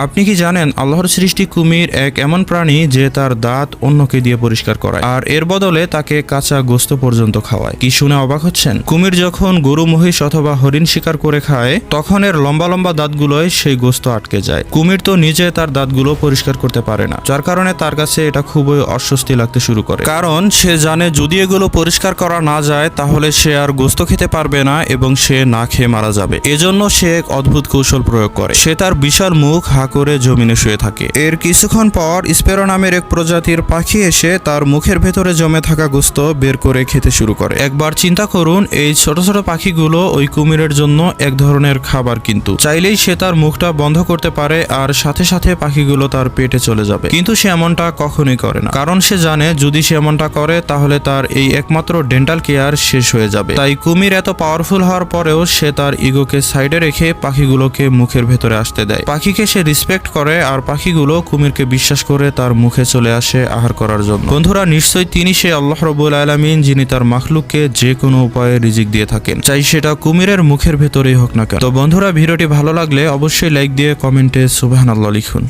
আপনি কি জানেন আল্লাহর সৃষ্টি কুমির এক এমন প্রাণী যে তার দাঁত অন্যকে দিয়ে পরিষ্কার করায়, আর এর বদলে তাকে কাঁচা গোস্ত পর্যন্ত খাওয়ায়। কি শুনে অবাক হচ্ছেন? কুমির যখন গরু, মহিষ অথবা হরিণ শিকার করে খায়, তখন এর লম্বা লম্বা দাঁতগুলোয় সেই গোস্ত আটকে যায়। কুমির তো নিজে তার দাঁতগুলো পরিষ্কার করতে পারে না, যার কারণে তার কাছে এটা খুবই অস্বস্তি লাগতে শুরু করে। কারণ সে জানে যদি এগুলো পরিষ্কার করা না যায় তাহলে সে আর গোস্ত খেতে পারবে না এবং সে না খেয়ে মারা যাবে। এজন্য সে এক অদ্ভুত কৌশল প্রয়োগ করে। সে তার বিশাল মুখ হা করে জমিনে শুয়ে থাকে। এর কিছুক্ষণ পর স্প্যারো নামের এক প্রজাতির পাখি এসে তার মুখের ভেতরে জমে থাকা গোস্ত বের করে খেতে শুরু করে। একবার চিন্তা করুন, এই ছোট ছোট পাখিগুলো ওই কুমিরের জন্য এক ধরনের খাবার, কিন্তু চাইলেই সে তার মুখটা বন্ধ করতে পারে আর সাথে সাথে পাখিগুলো তার পেটে চলে যাবে। কিন্তু সে এমনটা কখনোই করে না, কারণ সে জানে যদি সে এমনটা করে তাহলে তার এই একমাত্র ডেন্টাল কেয়ার শেষ হয়ে যাবে। তাই কুমির এত পাওয়ারফুল হওয়ার পরেও সে তার ইগোকে সাইডে রেখে পাখিগুলোকে মুখের ভেতরে আসতে দেয়। পাখিকে সে রেসপেক্ট করে আর পাখিগুলো কুমিরকে বিশ্বাস করে তার মুখে চলে আসে আহার করার জন্য। বন্ধুরা, নিশ্চয়ই তিনি সে আল্লাহ রাব্বুল আলামিন যিনি তার মাখলুককে যে কোনো উপায়ে রিজিক দিয়ে থাকেন, চাই সেটা কুমিরের মুখের ভেতরেই হোক না কেন। তো বন্ধুরা, ভিডিওটি ভালো লাগলে অবশ্যই লাইক দিয়ে কমেন্টে সুবহানাল্লাহ লিখুন।